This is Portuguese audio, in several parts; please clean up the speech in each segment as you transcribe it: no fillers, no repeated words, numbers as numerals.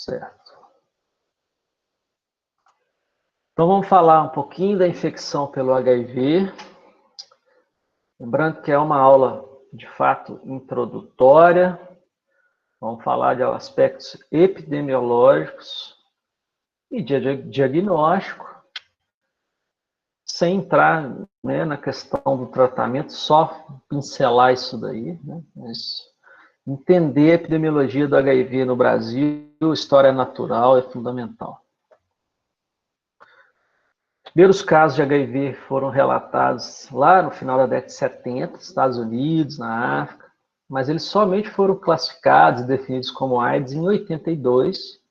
Certo. Então vamos falar um pouquinho da infecção pelo HIV. Lembrando que é uma aula, de fato, introdutória. Vamos falar de aspectos epidemiológicos e de diagnóstico, sem entrar, né, na questão do tratamento, só pincelar isso daí, né? Mas entender a epidemiologia do HIV no Brasil, história natural, é fundamental. Os primeiros casos de HIV foram relatados lá no final da década de 70, nos Estados Unidos, na África, mas eles somente foram classificados e definidos como AIDS em 82,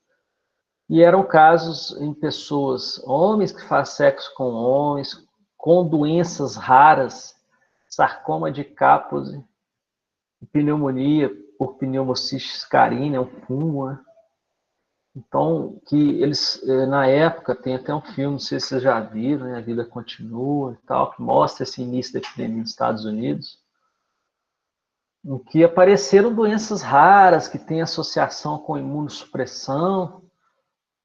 e eram casos em pessoas, homens que fazem sexo com homens, com doenças raras, sarcoma de Kaposi, pneumonia por pneumocystis carinii, é um fungo, né? Então, que eles, na época, tem até um filme, não sei se vocês já viram, né? A Vida Continua e tal, que mostra esse início da epidemia nos Estados Unidos, em que apareceram doenças raras que têm associação com imunossupressão,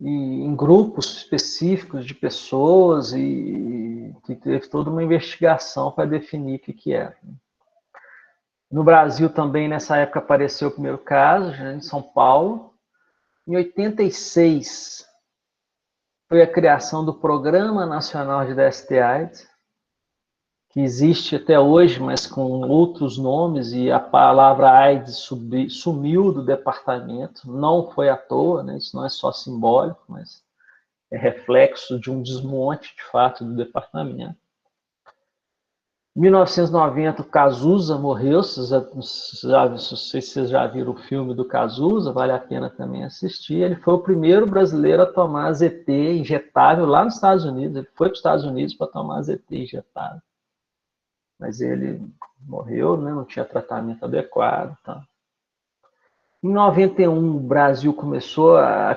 e em grupos específicos de pessoas, e que teve toda uma investigação para definir o que era. No Brasil também, nessa época, apareceu o primeiro caso, já em São Paulo. Em 86, foi a criação do Programa Nacional de DST-AIDS, que existe até hoje, mas com outros nomes, e a palavra AIDS sumiu do departamento, não foi à toa, né? Isso não é só simbólico, mas é reflexo de um desmonte, de fato, do departamento. Em 1990, o Cazuza morreu, não sei se vocês já viram o filme do Cazuza, vale a pena também assistir. Ele foi o primeiro brasileiro a tomar AZT injetável lá nos Estados Unidos. Ele foi para os Estados Unidos para tomar AZT injetável. Mas ele morreu, né? Não tinha tratamento adequado. Tá? Em 91, o Brasil começou a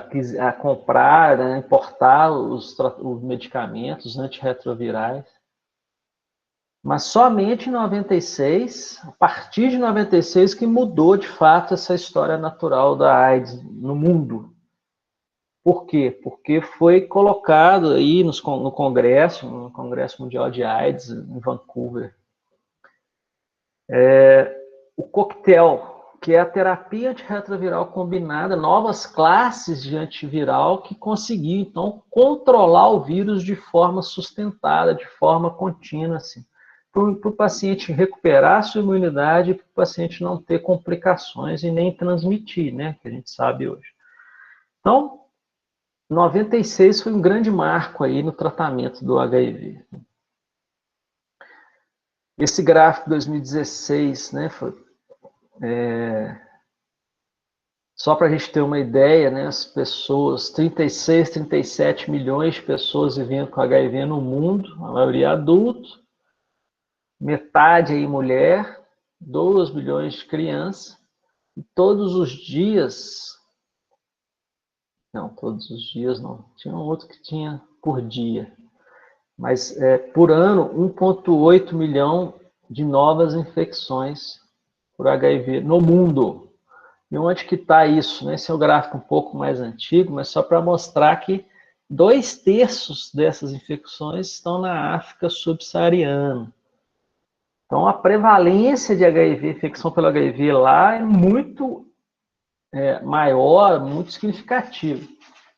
comprar, a importar os medicamentos antirretrovirais. Mas somente em 96, a partir de 96, que mudou de fato essa história natural da AIDS no mundo. Por quê? Porque foi colocado aí no Congresso Mundial de AIDS, em Vancouver, o coquetel, que é a terapia antirretroviral combinada, novas classes de antiviral que conseguiam, então, controlar o vírus de forma sustentada, de forma contínua, assim, para o paciente recuperar a sua imunidade, para o paciente não ter complicações e nem transmitir, né, que a gente sabe hoje. Então, 96 foi um grande marco aí no tratamento do HIV. Esse gráfico de 2016, né, só para a gente ter uma ideia, né, as pessoas, 36, 37 milhões de pessoas vivendo com HIV no mundo, a maioria adulto, metade aí mulher, 2 milhões de crianças, e todos os dias, não, todos os dias não, tinha um outro que tinha por dia, mas por ano, 1,8 milhão de novas infecções por HIV no mundo. E onde que está isso? Esse é o gráfico um pouco mais antigo, mas só para mostrar que 2/3 dessas infecções estão na África subsaariana. Então, a prevalência de HIV, infecção pelo HIV lá, é muito maior, muito significativa.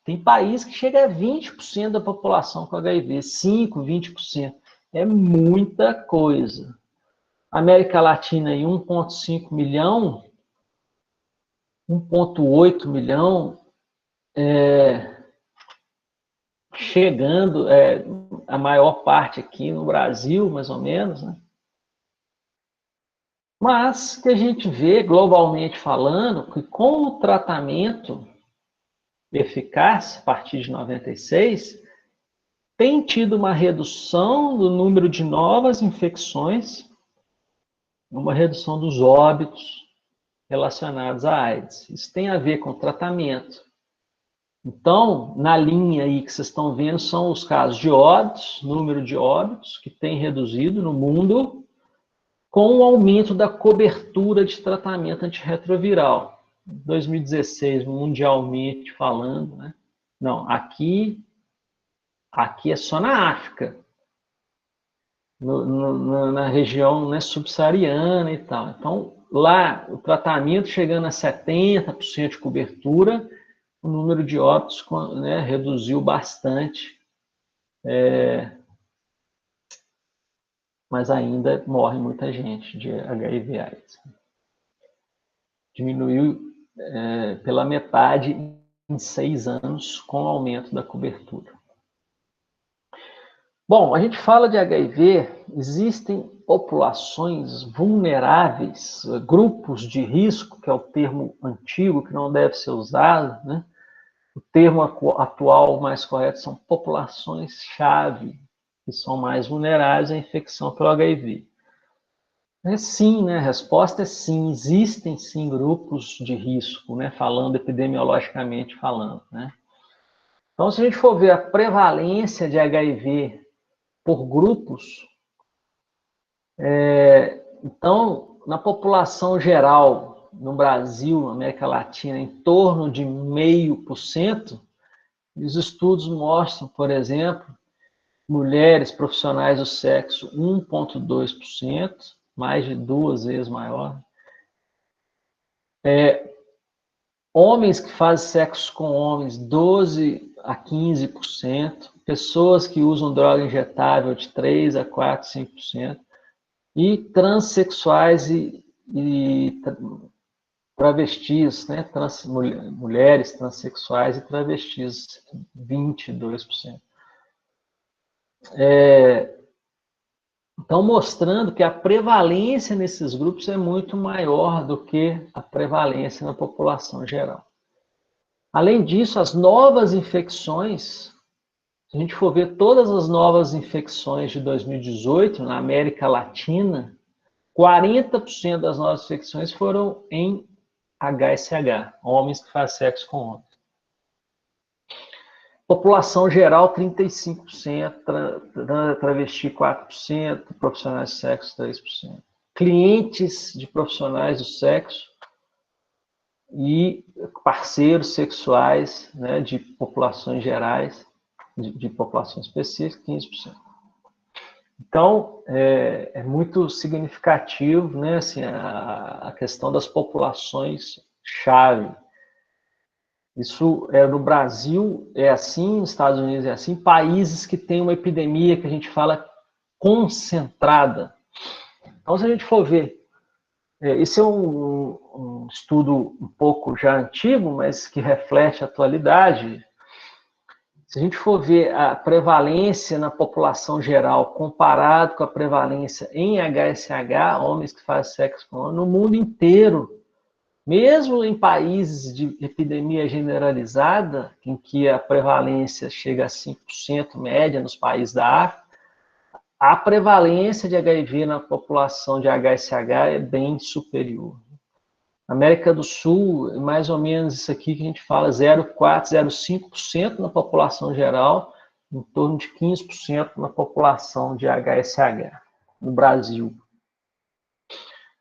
Tem país que chega a 20% da população com HIV, 5%, 20%. É muita coisa. América Latina, em 1,5 milhão, 1,8 milhão, chegando a maior parte aqui no Brasil, mais ou menos, né? Mas que a gente vê, globalmente falando, que com o tratamento eficaz, a partir de 96, tem tido uma redução do número de novas infecções, uma redução dos óbitos relacionados à AIDS. Isso tem a ver com o tratamento. Então, na linha aí que vocês estão vendo, são os casos de óbitos, número de óbitos, que tem reduzido no mundo, com o aumento da cobertura de tratamento antirretroviral. 2016, mundialmente falando, né? Não, aqui é só na África, na região, né, subsaariana e tal. Então, lá, o tratamento chegando a 70% de cobertura, o número de óbitos, né, reduziu bastante, mas ainda morre muita gente de HIV/AIDS. Diminuiu pela metade em 6 anos com o aumento da cobertura. Bom, a gente fala de HIV, existem populações vulneráveis, grupos de risco, que é o termo antigo, que não deve ser usado, né? O termo atual mais correto são populações-chave, que são mais vulneráveis à infecção pelo HIV. Sim, né? A resposta é sim, existem sim grupos de risco, né? Falando epidemiologicamente falando, né? Então, se a gente for ver a prevalência de HIV por grupos, então, na população geral, no Brasil, na América Latina, em torno de 0,5%, os estudos mostram, por exemplo, mulheres profissionais do sexo, 1,2%, mais de 2 vezes maior. Homens que fazem sexo com homens, 12 a 15%. Pessoas que usam droga injetável, de 3 a 4, 5%. E transexuais e travestis, né? Mulheres transexuais e travestis, 22%. Então, mostrando que a prevalência nesses grupos é muito maior do que a prevalência na população geral. Além disso, as novas infecções, se a gente for ver todas as novas infecções de 2018 na América Latina, 40% das novas infecções foram em HSH, homens que fazem sexo com homens. População geral, 35%, travesti, 4%, profissionais de sexo, 3%. Clientes de profissionais do sexo e parceiros sexuais, né, de populações gerais, de população específica, 15%. Então, é muito significativo, né, assim, a questão das populações-chave. Isso no Brasil é assim, nos Estados Unidos é assim, países que têm uma epidemia que a gente fala concentrada. Então, se a gente for ver, esse é um estudo um pouco já antigo, mas que reflete a atualidade. Se a gente for ver a prevalência na população geral comparado com a prevalência em HSH, homens que fazem sexo com homens, no mundo inteiro, mesmo em países de epidemia generalizada, em que a prevalência chega a 5% média nos países da África, a prevalência de HIV na população de HSH é bem superior. Na América do Sul, mais ou menos isso aqui que a gente fala, 0,4%, 0,5% na população geral, em torno de 15% na população de HSH, no Brasil.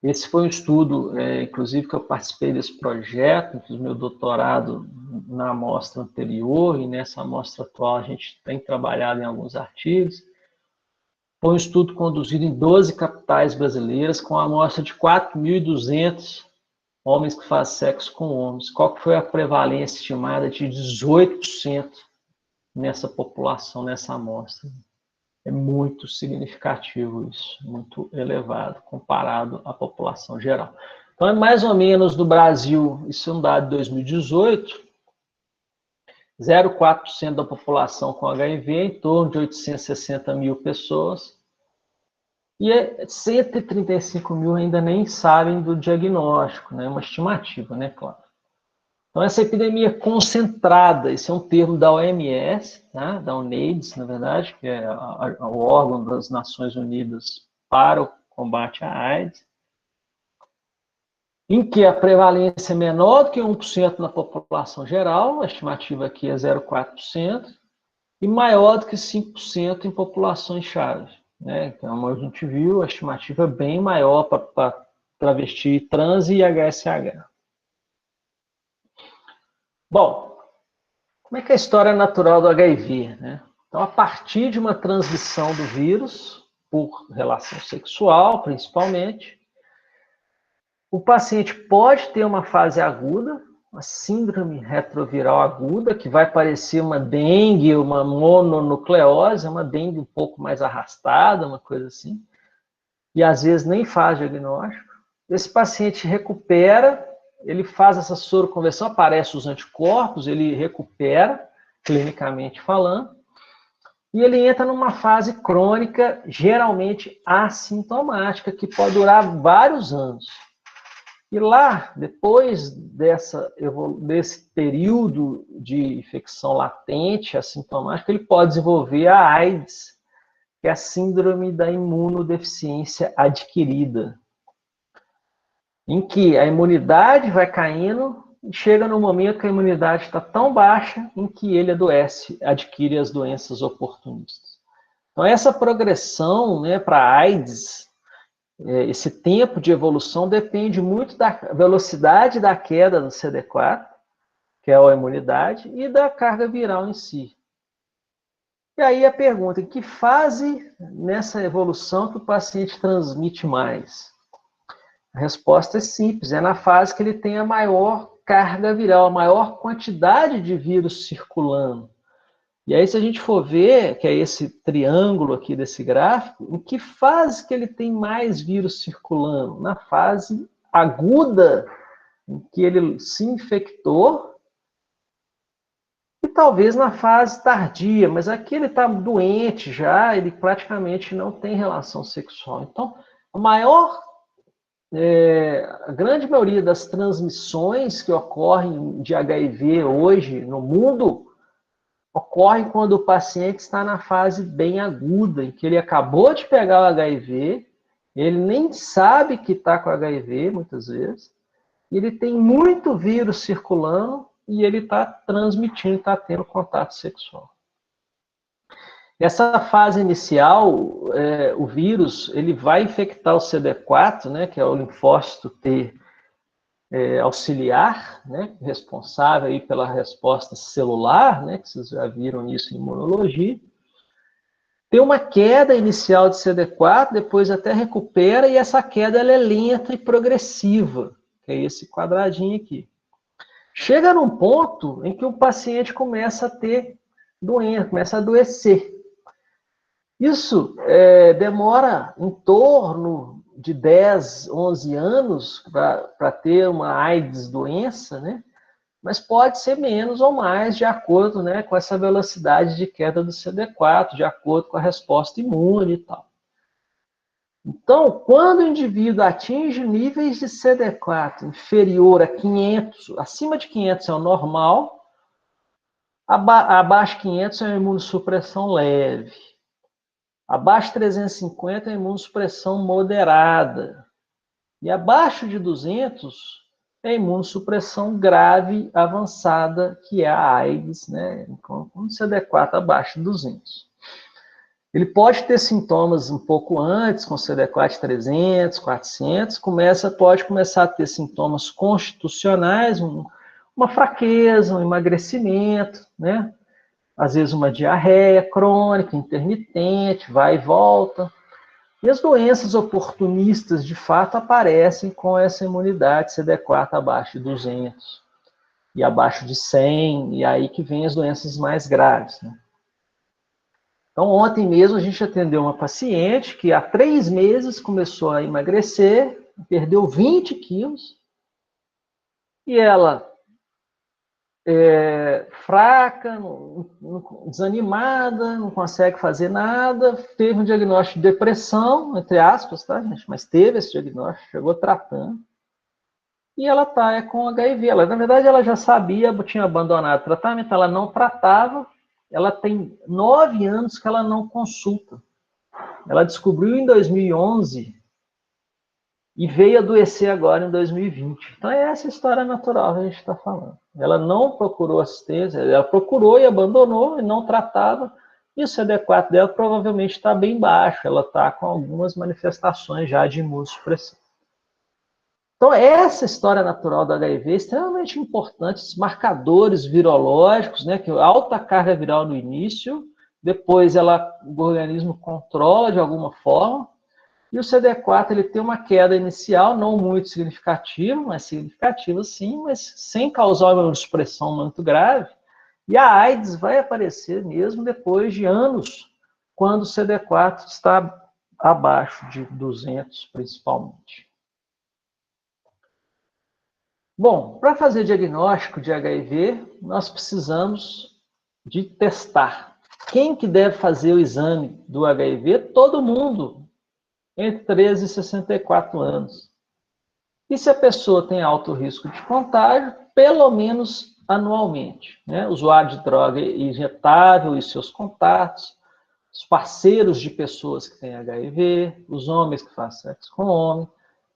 Esse foi um estudo, inclusive, que eu participei desse projeto, fiz meu doutorado na amostra anterior, e nessa amostra atual a gente tem trabalhado em alguns artigos. Foi um estudo conduzido em 12 capitais brasileiras, com a amostra de 4.200 homens que fazem sexo com homens. Qual que foi a prevalência estimada? De 18% nessa população, nessa amostra. É muito significativo isso, muito elevado, comparado à população geral. Então, é mais ou menos no Brasil, isso é um dado de 2018, 0,4% da população com HIV, em torno de 860 mil pessoas, e 135 mil ainda nem sabem do diagnóstico, né? Uma estimativa, né, claro. Então, essa epidemia concentrada, esse é um termo da OMS, tá? Da UNAIDS, na verdade, que é o órgão das Nações Unidas para o combate à AIDS, em que a prevalência é menor do que 1% na população geral, a estimativa aqui é 0,4%, e maior do que 5% em populações-chave, né? Então, como a gente viu, a estimativa é bem maior para travesti trans e HSH. Bom, como é que é a história natural do HIV, né? Então, a partir de uma transmissão do vírus, por relação sexual, principalmente, o paciente pode ter uma fase aguda, uma síndrome retroviral aguda, que vai parecer uma dengue, uma mononucleose, uma dengue um pouco mais arrastada, uma coisa assim, e às vezes nem faz diagnóstico. Esse paciente recupera, ele faz essa soroconversão, aparecem os anticorpos, ele recupera, clinicamente falando, e ele entra numa fase crônica, geralmente assintomática, que pode durar vários anos. E lá, depois desse período de infecção latente, assintomática, ele pode desenvolver a AIDS, que é a síndrome da imunodeficiência adquirida, em que a imunidade vai caindo e chega no momento que a imunidade está tão baixa em que ele adoece, adquire as doenças oportunistas. Então, essa progressão, né, para a AIDS, esse tempo de evolução depende muito da velocidade da queda do CD4, que é a imunidade, e da carga viral em si. E aí a pergunta, em que fase nessa evolução que o paciente transmite mais? A resposta é simples, é na fase que ele tem a maior carga viral, a maior quantidade de vírus circulando. E aí, se a gente for ver, que é esse triângulo aqui desse gráfico, em que fase que ele tem mais vírus circulando? Na fase aguda, em que ele se infectou, e talvez na fase tardia, mas aqui ele está doente já, ele praticamente não tem relação sexual. Então, a grande maioria das transmissões que ocorrem de HIV hoje no mundo ocorre quando o paciente está na fase bem aguda, em que ele acabou de pegar o HIV, ele nem sabe que está com HIV, muitas vezes, e ele tem muito vírus circulando e ele está transmitindo, está tendo contato sexual. Essa fase inicial, o vírus ele vai infectar o CD4, né, que é o linfócito T auxiliar, né, responsável aí pela resposta celular, né, que vocês já viram isso em imunologia. Tem uma queda inicial de CD4, depois até recupera, e essa queda ela é lenta e progressiva, que é esse quadradinho aqui. Chega num ponto em que o paciente começa a ter doença, começa a adoecer. Isso demora em torno de 10, 11 anos para ter uma AIDS doença, né? Mas pode ser menos ou mais de acordo, né, com essa velocidade de queda do CD4, de acordo com a resposta imune e tal. Então, quando o indivíduo atinge níveis de CD4 inferior a 500, acima de 500 é o normal, abaixo de 500 é uma imunossupressão leve. Abaixo de 350 é imunossupressão moderada. E abaixo de 200 é imunossupressão grave avançada, que é a AIDS, né? Com CD4 abaixo de 200. Ele pode ter sintomas um pouco antes, com CD4 300, 400, pode começar a ter sintomas constitucionais, uma fraqueza, um emagrecimento, né? Às vezes uma diarreia crônica, intermitente, vai e volta. E as doenças oportunistas, de fato, aparecem com essa imunidade CD4 abaixo de 200 e abaixo de 100, e aí que vem as doenças mais graves, né? Então, ontem mesmo a gente atendeu uma paciente que há 3 meses começou a emagrecer, perdeu 20 quilos, e ela fraca, desanimada, não consegue fazer nada, teve um diagnóstico de depressão, entre aspas, tá, gente? Mas teve esse diagnóstico, chegou tratando, e ela está com HIV. Na verdade, ela já sabia, tinha abandonado o tratamento, ela não tratava, ela tem 9 anos que ela não consulta. Ela descobriu em 2011 e veio adoecer agora em 2020. Então é essa história natural que a gente está falando. Ela não procurou assistência, ela procurou e abandonou, e não tratava, e o CD4 dela provavelmente está bem baixo, ela está com algumas manifestações já de imunossupressão. Então, essa história natural do HIV é extremamente importante, os marcadores virológicos, né, que alta carga viral no início, depois o organismo controla de alguma forma, e o CD4 ele tem uma queda inicial, não muito significativa, mas significativa sim, mas sem causar uma imunossupressão muito grave. E a AIDS vai aparecer mesmo depois de anos, quando o CD4 está abaixo de 200, principalmente. Bom, para fazer diagnóstico de HIV, nós precisamos de testar. Quem que deve fazer o exame do HIV? Todo mundo, entre 13 e 64 anos. E se a pessoa tem alto risco de contágio, pelo menos anualmente, né? Usuário de droga injetável e seus contatos, os parceiros de pessoas que têm HIV, os homens que fazem sexo com homem,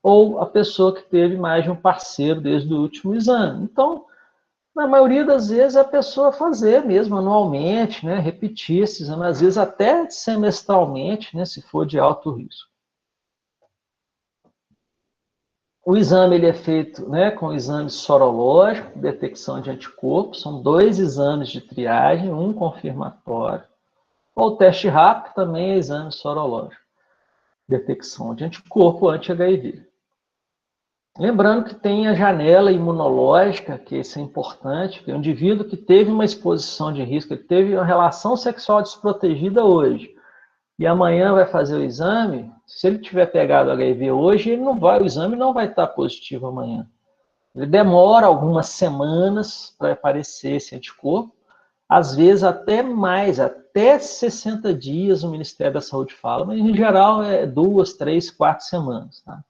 ou a pessoa que teve mais de um parceiro desde o último exame. Então, na maioria das vezes, a pessoa fazer mesmo anualmente, né? Repetir esse exame, às vezes até semestralmente, né? Se for de alto risco. O exame ele é feito, né, com exame sorológico, detecção de anticorpos, são 2 exames de triagem, um confirmatório. O teste rápido também é exame sorológico, detecção de anticorpo anti-HIV. Lembrando que tem a janela imunológica, que isso é importante, que é um indivíduo que teve uma exposição de risco, ele teve uma relação sexual desprotegida hoje, e amanhã vai fazer o exame, se ele tiver pegado HIV hoje, o exame não vai estar positivo amanhã. Ele demora algumas semanas para aparecer esse anticorpo, às vezes até mais, até 60 dias o Ministério da Saúde fala, mas em geral é 2, 3, 4 semanas. Tá?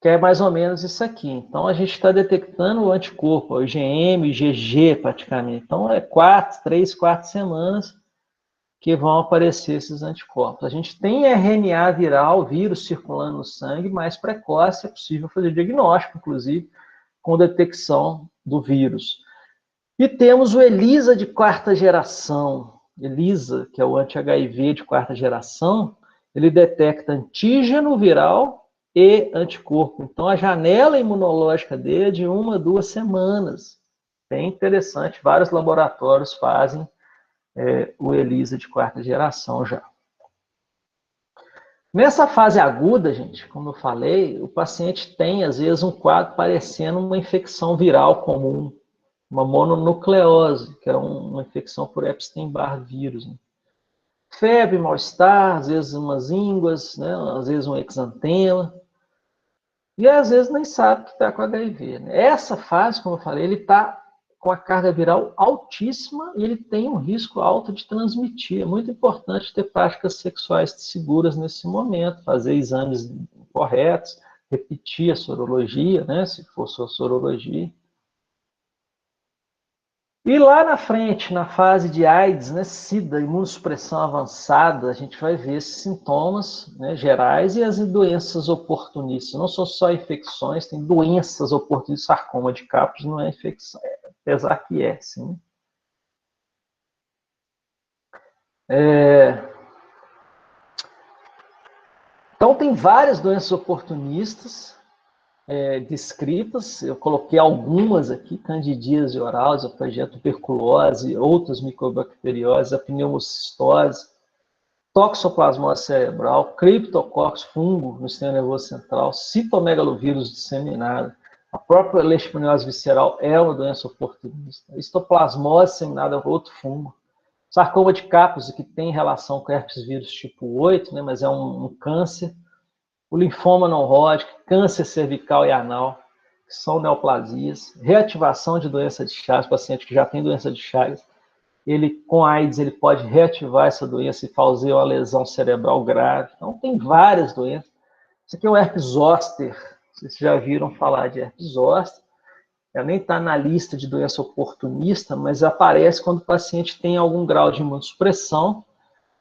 Que é mais ou menos isso aqui. Então a gente está detectando o anticorpo, o IgM, o IgG praticamente. Então é 3, 4 semanas que vão aparecer esses anticorpos. A gente tem RNA viral, vírus circulando no sangue, mais precoce, é possível fazer diagnóstico, inclusive, com detecção do vírus. E temos o ELISA de quarta geração. ELISA, que é o anti-HIV de quarta geração, ele detecta antígeno viral e anticorpo. Então, a janela imunológica dele é de 1 a 2 semanas. Bem interessante, vários laboratórios fazem o ELISA de quarta geração já. Nessa fase aguda, gente, como eu falei, o paciente tem, às vezes, um quadro parecendo uma infecção viral comum, uma mononucleose, que é uma infecção por Epstein-Barr vírus. Né? Febre, mal-estar, às vezes umas ínguas, né? Às vezes um exantema, e às vezes nem sabe que está com HIV. Né? Essa fase, como eu falei, ele está com a carga viral altíssima e ele tem um risco alto de transmitir. É muito importante ter práticas sexuais seguras nesse momento, fazer exames corretos, repetir a sorologia, né, se for sua sorologia. E lá na frente, na fase de AIDS, né, SIDA, imunossupressão avançada, a gente vai ver esses sintomas, né, gerais e as doenças oportunistas. Não são só infecções, tem doenças oportunistas, sarcoma de Kaposi não é infecção, apesar que é, sim. Então, tem várias doenças oportunistas descritas, eu coloquei algumas aqui, candidíase oral, esofagea, tuberculose, outras micobacterioses, a pneumocistose, toxoplasmose cerebral, criptococcus, fungo no sistema nervoso central, citomegalovírus disseminado, a própria leishmaniose visceral é uma doença oportunista, histoplasmose disseminada é outro fungo, sarcoma de Kaposi, que tem relação com herpes vírus tipo 8, né, mas é um câncer, o linfoma não Hodgkin, câncer cervical e anal, que são neoplasias, reativação de doença de Chagas, paciente que já tem doença de Chagas, ele com AIDS ele pode reativar essa doença e fazer uma lesão cerebral grave. Então tem várias doenças. Isso aqui é o herpes zoster. Vocês já viram falar de herpes zoster. Ela nem está na lista de doença oportunista, mas aparece quando o paciente tem algum grau de imunossupressão.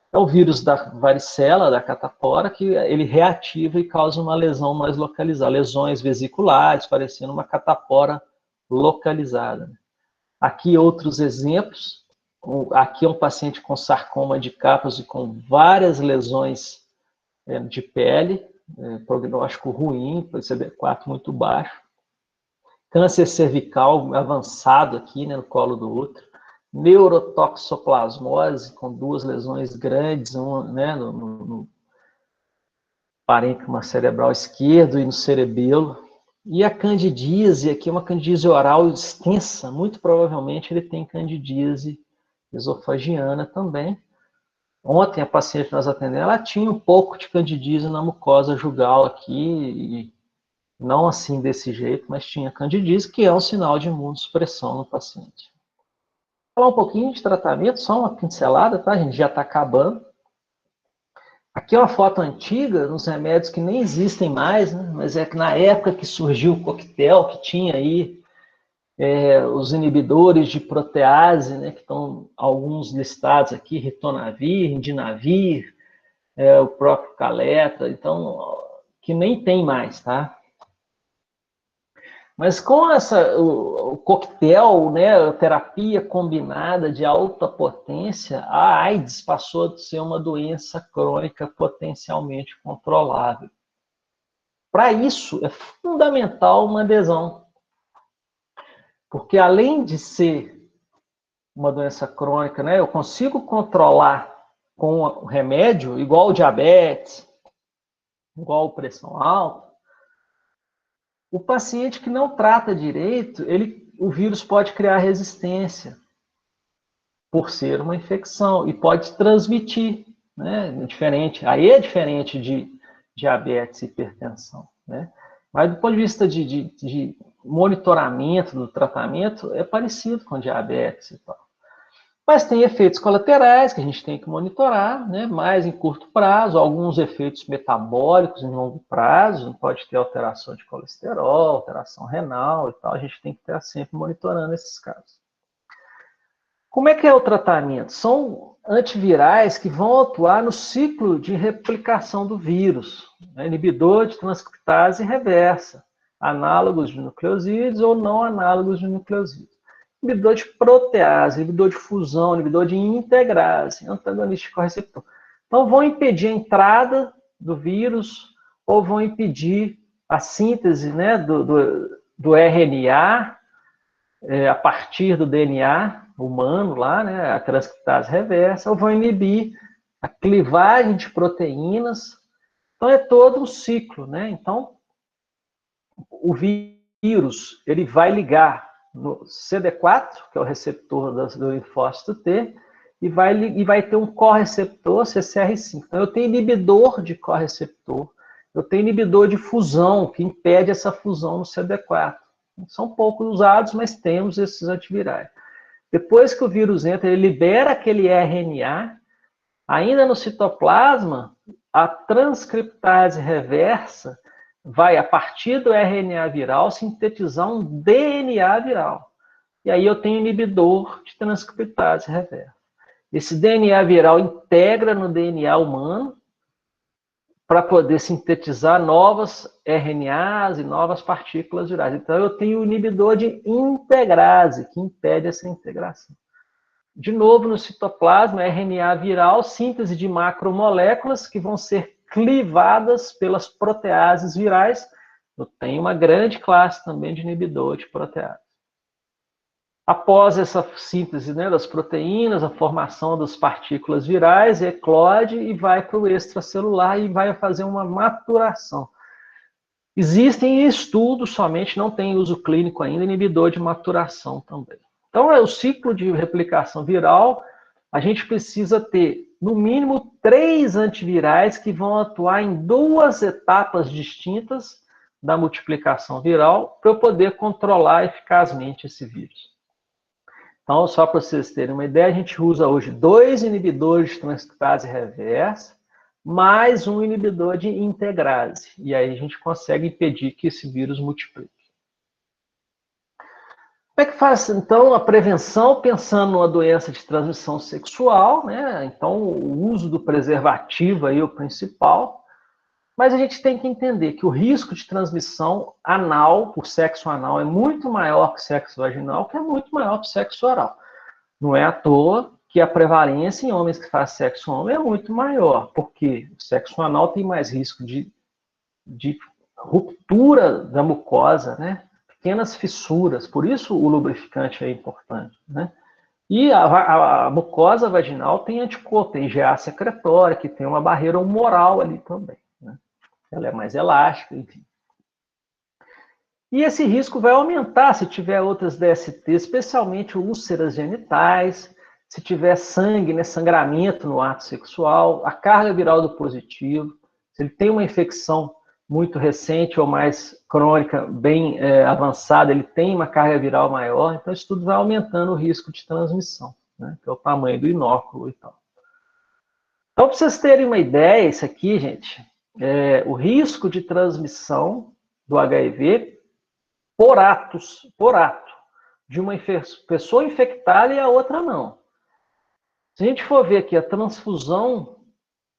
É o vírus da varicela, da catapora, que ele reativa e causa uma lesão mais localizada. Lesões vesiculares, parecendo uma catapora localizada. Aqui outros exemplos. Aqui é um paciente com sarcoma de Kaposi com várias lesões de pele, prognóstico ruim, CD4 muito baixo. Câncer cervical avançado aqui, né, no colo do útero. Neurotoxoplasmose, com 2 lesões grandes, né, no parênquima cerebral esquerdo e no cerebelo. E a candidíase, aqui é uma candidíase oral extensa, muito provavelmente ele tem candidíase esofagiana também. Ontem a paciente que nós atendemos, ela tinha um pouco de candidíase na mucosa jugal aqui, não assim desse jeito, mas tinha candidíase, que é um sinal de imunossupressão no paciente. Vou falar um pouquinho de tratamento, só uma pincelada, tá? A gente já está acabando. Aqui é uma foto antiga, uns remédios que nem existem mais, né? Mas é que na época que surgiu o coquetel, que tinha aí os inibidores de protease, né, que estão alguns listados aqui, ritonavir, indinavir, o próprio Caleta, então, que nem tem mais, tá? Mas com o coquetel, né, a terapia combinada de alta potência, a AIDS passou a ser uma doença crônica potencialmente controlável. Para isso, é fundamental uma adesão. Porque além de ser uma doença crônica, né, eu consigo controlar com o remédio, igual o diabetes, igual a pressão alta, o paciente que não trata direito, o vírus pode criar resistência por ser uma infecção e pode transmitir, né, diferente. Aí é diferente de diabetes e hipertensão, né? Mas do ponto de vista de monitoramento do tratamento, é parecido com diabetes e tal. Mas tem efeitos colaterais que a gente tem que monitorar, né? Mais em curto prazo, alguns efeitos metabólicos em longo prazo, pode ter alteração de colesterol, alteração renal e tal, a gente tem que estar sempre monitorando esses casos. Como é que é o tratamento? São antivirais que vão atuar no ciclo de replicação do vírus, né? Inibidor de transcriptase reversa, análogos de nucleosídeos ou não análogos de nucleosídeos. Inibidor de protease, inibidor de fusão, inibidor de integrase, antagonista de correceptor. Então, vão impedir a entrada do vírus ou vão impedir a síntese, né, do RNA a partir do DNA humano lá, né, a transcriptase reversa, ou vão inibir a clivagem de proteínas. Então, é todo um ciclo, né? Então, o vírus, ele vai ligar no CD4, que é o receptor do linfócito T, e vai ter um correceptor, CCR5. Então, eu tenho inibidor de correceptor, eu tenho inibidor de fusão, que impede essa fusão no CD4. São pouco usados, mas temos esses antivirais. Depois que o vírus entra, ele libera aquele RNA, ainda no citoplasma, a transcriptase reversa vai, a partir do RNA viral, sintetizar um DNA viral. E aí eu tenho inibidor de transcriptase reversa. Esse DNA viral integra no DNA humano para poder sintetizar novas RNAs e novas partículas virais. Então, eu tenho o inibidor de integrase, que impede essa integração. De novo, no citoplasma, RNA viral, síntese de macromoléculas que vão ser clivadas pelas proteases virais. Eu tenho uma grande classe também de inibidor de protease. Após essa síntese, né, das proteínas, a formação das partículas virais, eclode e vai para o extracelular e vai fazer uma maturação. Existem estudos somente, não tem uso clínico ainda, inibidor de maturação também. Então, é o ciclo de replicação viral, a gente precisa ter, no mínimo, 3 antivirais que vão atuar em 2 etapas distintas da multiplicação viral para eu poder controlar eficazmente esse vírus. Então, só para vocês terem uma ideia, a gente usa hoje 2 inibidores de transcriptase reversa, mais um inibidor de integrase. E aí a gente consegue impedir que esse vírus multiplique. Como é que faz, então, a prevenção pensando numa doença de transmissão sexual, né? Então, o uso do preservativo aí é o principal. Mas a gente tem que entender que o risco de transmissão anal, por sexo anal, é muito maior que sexo vaginal, que é muito maior que sexo oral. Não é à toa que a prevalência em homens que fazem sexo homem é muito maior, porque o sexo anal tem mais risco de de ruptura da mucosa, né? Pequenas fissuras, por isso o lubrificante é importante, né? E a mucosa vaginal tem anticorpo, tem IgA secretória, que tem uma barreira humoral ali também, né? Ela é mais elástica, enfim. E esse risco vai aumentar se tiver outras DST, especialmente úlceras genitais, se tiver sangue, né, sangramento no ato sexual, a carga viral do positivo, se ele tem uma infecção muito recente ou mais crônica, bem avançada, ele tem uma carga viral maior, então isso tudo vai aumentando o risco de transmissão, né, que é o tamanho do inóculo e tal. Então, para vocês terem uma ideia, isso aqui, gente, o risco de transmissão do HIV por ato, de uma pessoa infectada e a outra não. Se a gente for ver aqui a transfusão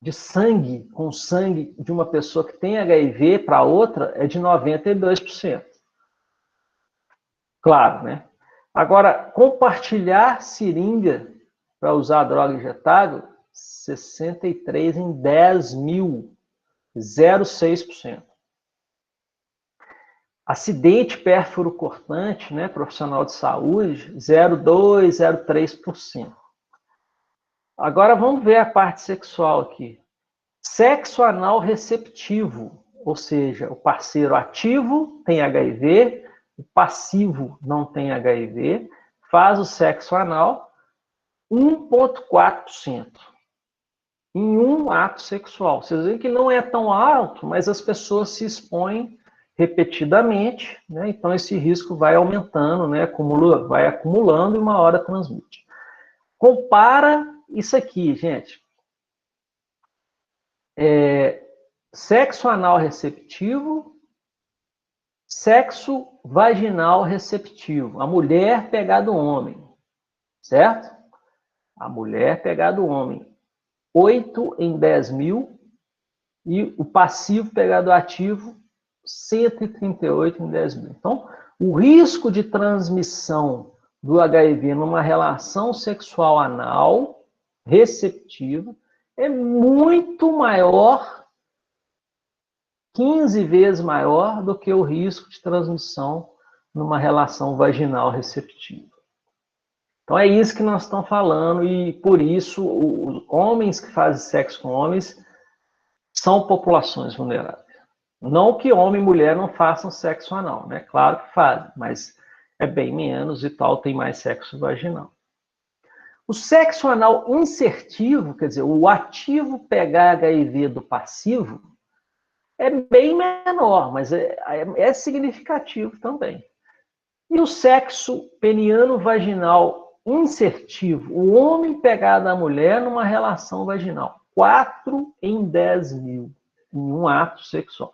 de sangue com sangue de uma pessoa que tem HIV para outra é de 92%. Claro, né? Agora, compartilhar seringa para usar droga injetável, 63 em 10 mil, 0,6%. Acidente pérfuro cortante, né, profissional de saúde, 0,2, 0,3%. Agora vamos ver a parte sexual aqui. Sexo anal receptivo, ou seja, o parceiro ativo tem HIV, o passivo não tem HIV, faz o sexo anal, 1,4% em um ato sexual. Vocês veem que não é tão alto, mas as pessoas se expõem repetidamente, né? Então esse risco vai aumentando, né? Vai acumulando e uma hora transmite. Compara isso aqui, gente. Sexo anal receptivo, sexo vaginal receptivo. A mulher pegar do homem, certo? A mulher pegar do homem. 8 em 10 mil e o passivo pegar do ativo, 138 em 10 mil. Então, o risco de transmissão do HIV numa relação sexual anal receptiva é muito maior, 15 vezes maior do que o risco de transmissão numa relação vaginal receptiva. Então é isso que nós estamos falando e por isso os homens que fazem sexo com homens são populações vulneráveis. Não que homem e mulher não façam sexo anal, né? Claro que fazem, mas é bem menos e tal, tem mais sexo vaginal. O sexo anal insertivo, quer dizer, o ativo pegar HIV do passivo, é bem menor, mas é significativo também. E o sexo peniano vaginal insertivo, o homem pegar da mulher numa relação vaginal, 4 em 10 mil, em um ato sexual.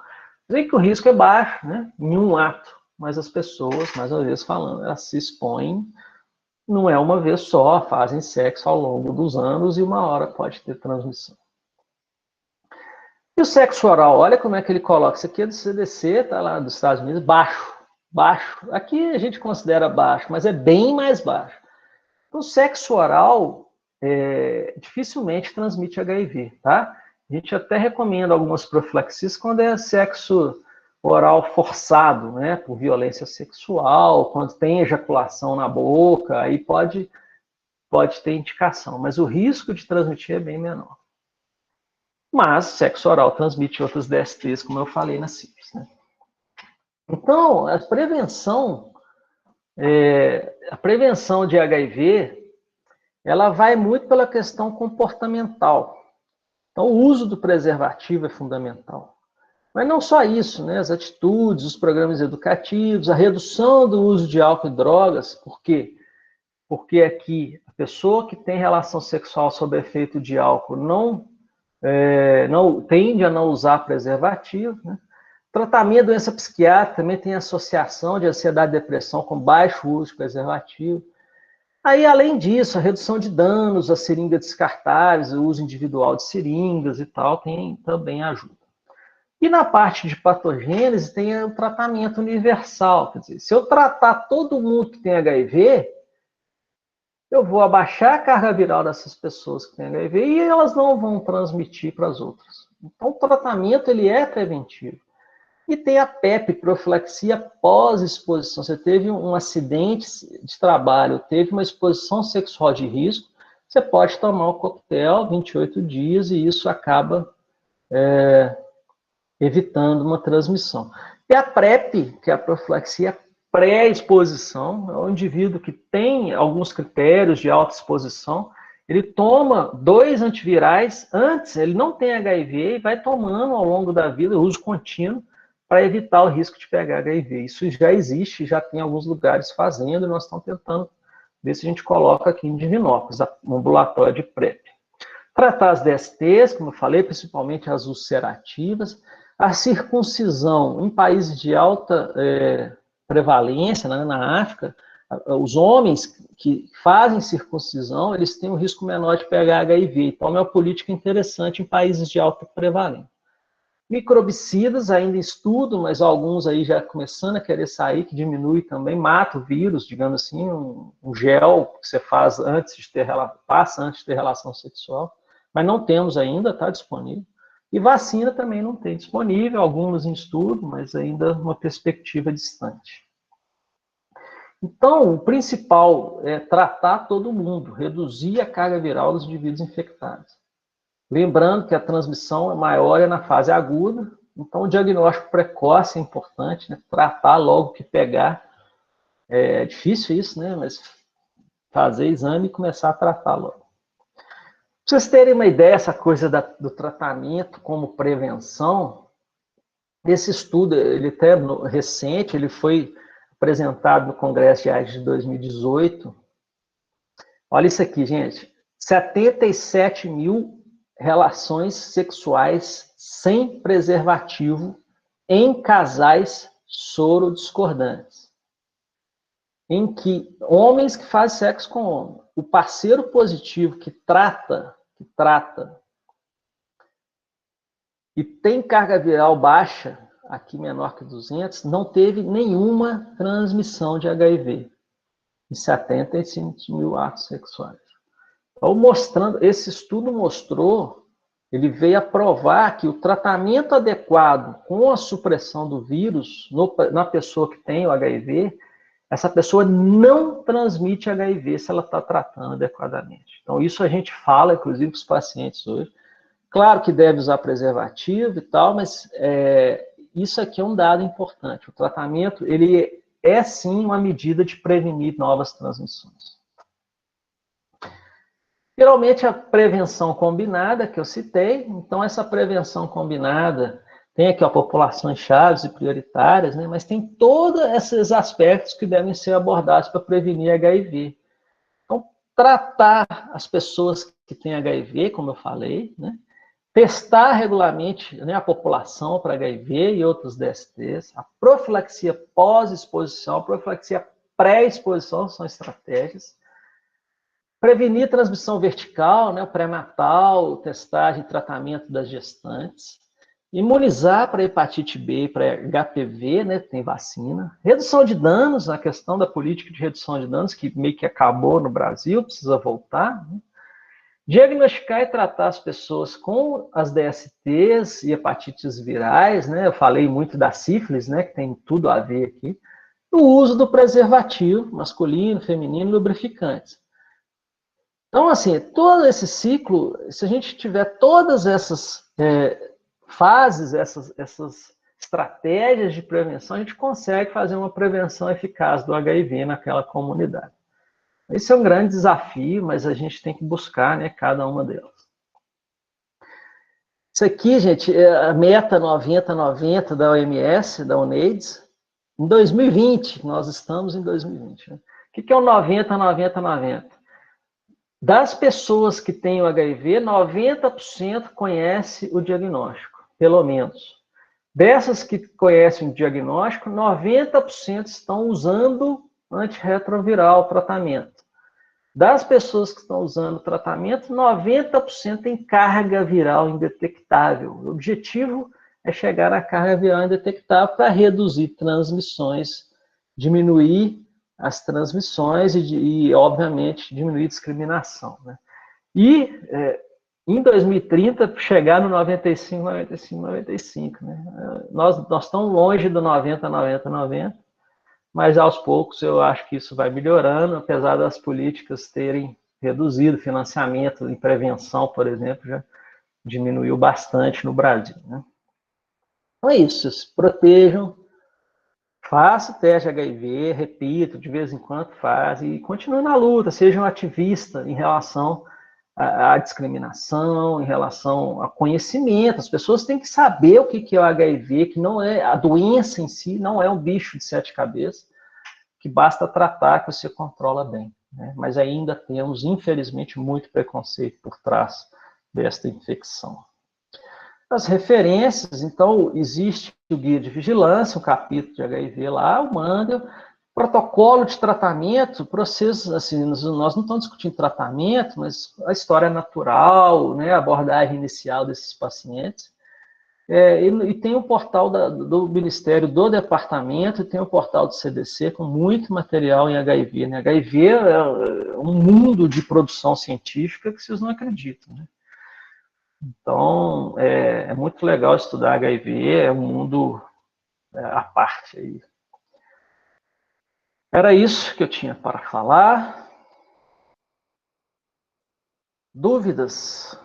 Sei que o risco é baixo, né? Em um ato, mas as pessoas, mais uma vez falando, elas se expõem, não é uma vez só, fazem sexo ao longo dos anos e uma hora pode ter transmissão. E o sexo oral, olha como é que ele coloca. Isso aqui é do CDC, tá lá dos Estados Unidos, baixo. Aqui a gente considera baixo, mas é bem mais baixo. O sexo oral dificilmente transmite HIV, tá? A gente até recomenda algumas profilaxias quando é sexo oral forçado, né? Por violência sexual, quando tem ejaculação na boca, aí pode ter indicação, mas o risco de transmitir é bem menor. Mas sexo oral transmite outras DSTs, como eu falei na sífilis, né? Então, a prevenção de HIV, ela vai muito pela questão comportamental. Então, o uso do preservativo é fundamental. Mas não só isso, né? As atitudes, os programas educativos, a redução do uso de álcool e drogas. Por quê? Porque aqui, a pessoa que tem relação sexual sob efeito de álcool não tende a não usar preservativo, né? Tratamento de doença psiquiátrica também tem associação de ansiedade e depressão com baixo uso de preservativo. Aí, além disso, a redução de danos, a seringa descartáveis, o uso individual de seringas e tal, também ajuda. E na parte de patogênese tem o tratamento universal. Quer dizer, se eu tratar todo mundo que tem HIV, eu vou abaixar a carga viral dessas pessoas que têm HIV e elas não vão transmitir para as outras. Então, o tratamento ele é preventivo. E tem a PEP, profilaxia pós-exposição. Você teve um acidente de trabalho, teve uma exposição sexual de risco, você pode tomar o coquetel 28 dias e isso acaba evitando uma transmissão. E a PrEP, que é a profilaxia pré-exposição, é um indivíduo que tem alguns critérios de alta exposição, ele toma 2 antivirais antes, ele não tem HIV e vai tomando ao longo da vida, uso contínuo, para evitar o risco de pegar HIV. Isso já existe, já tem alguns lugares fazendo, e nós estamos tentando ver se a gente coloca aqui em Divinópolis, um ambulatório de PrEP. Tratar as DSTs, como eu falei, principalmente as ulcerativas, a circuncisão em países de alta prevalência, né, na África, os homens que fazem circuncisão, eles têm um risco menor de pegar HIV. Então, é uma política interessante em países de alta prevalência. Microbicidas, ainda em estudo, mas alguns aí já começando a querer sair, que diminui também, mata o vírus, digamos assim, um gel que você faz antes de ter relação sexual, mas não temos ainda, está disponível. E vacina também não tem disponível, algumas em estudo, mas ainda uma perspectiva distante. Então, o principal é tratar todo mundo, reduzir a carga viral dos indivíduos infectados. Lembrando que a transmissão é maior na fase aguda, então o diagnóstico precoce é importante, né? Tratar logo que pegar. É difícil isso, né? Mas fazer exame e começar a tratar logo. Para vocês terem uma ideia, essa coisa do tratamento como prevenção, esse estudo, ele até recente, ele foi apresentado no Congresso de AIDS de 2018. Olha isso aqui, gente. 77 mil relações sexuais sem preservativo em casais sorodiscordantes. Em que homens que fazem sexo com homem, o parceiro positivo que trata e tem carga viral baixa, aqui menor que 200, não teve nenhuma transmissão de HIV em 75 mil atos sexuais. Então, esse estudo mostrou, ele veio a provar que o tratamento adequado com a supressão do vírus na pessoa que tem o HIV, essa pessoa não transmite HIV se ela está tratando adequadamente. Então, isso a gente fala, inclusive, com os pacientes hoje. Claro que deve usar preservativo e tal, mas isso aqui é um dado importante. O tratamento, ele é sim uma medida de prevenir novas transmissões. Geralmente a prevenção combinada, que eu citei, então essa prevenção combinada tem aqui populações chaves e prioritárias, né, mas tem todos esses aspectos que devem ser abordados para prevenir HIV. Então, tratar as pessoas que têm HIV, como eu falei, né, testar regularmente, né, a população para HIV e outros DSTs, a profilaxia pós-exposição, a profilaxia pré-exposição são estratégias. Prevenir transmissão vertical, né, o pré-natal, testagem e tratamento das gestantes. Imunizar para hepatite B e para HPV, né, tem vacina. Redução de danos, a questão da política de redução de danos, que meio que acabou no Brasil, precisa voltar. Né? Diagnosticar e tratar as pessoas com as DSTs e hepatites virais, né? Eu falei muito da sífilis, né, que tem tudo a ver aqui. O uso do preservativo masculino, feminino, lubrificantes. Então, assim, todo esse ciclo, se a gente tiver todas essas fases, essas estratégias de prevenção, a gente consegue fazer uma prevenção eficaz do HIV naquela comunidade. Esse é um grande desafio, mas a gente tem que buscar, né, cada uma delas. Isso aqui, gente, é a meta 90-90 da OMS, da UNAIDS, em 2020, nós estamos em 2020. Né? O que é o 90-90-90? Das pessoas que têm o HIV, 90% conhece o diagnóstico, pelo menos. Dessas que conhecem o diagnóstico, 90% estão usando antirretroviral, tratamento. Das pessoas que estão usando tratamento, 90% tem carga viral indetectável. O objetivo é chegar à carga viral indetectável para reduzir transmissões, diminuir as transmissões e obviamente, diminuir a discriminação. Né? E em 2030, chegar no 95, 95, 95, né? Nós estamos longe do 90, 90, 90, mas aos poucos eu acho que isso vai melhorando, apesar das políticas terem reduzido financiamento em prevenção, por exemplo, já diminuiu bastante no Brasil, né? Então é isso, se protejam, faça o teste de HIV, repito, de vez em quando faz, e continue na luta, seja um ativista em relação à discriminação, em relação ao conhecimento. As pessoas têm que saber o que é o HIV, que não é a doença em si, não é um bicho de 7 cabeças, que basta tratar que você controla bem, né? Mas ainda temos, infelizmente, muito preconceito por trás desta infecção. As referências, então, existe o guia de vigilância, um capítulo de HIV lá, o Mandel, protocolo de tratamento, processos, assim, nós não estamos discutindo tratamento, mas a história natural, né, a abordagem inicial desses pacientes. E tem o portal do Ministério do Departamento, e tem o portal do CDC, com muito material em HIV. Né? HIV é um mundo de produção científica que vocês não acreditam. Né? Então, é muito legal estudar HIV, é um mundo à parte aí. Era isso que eu tinha para falar. Dúvidas?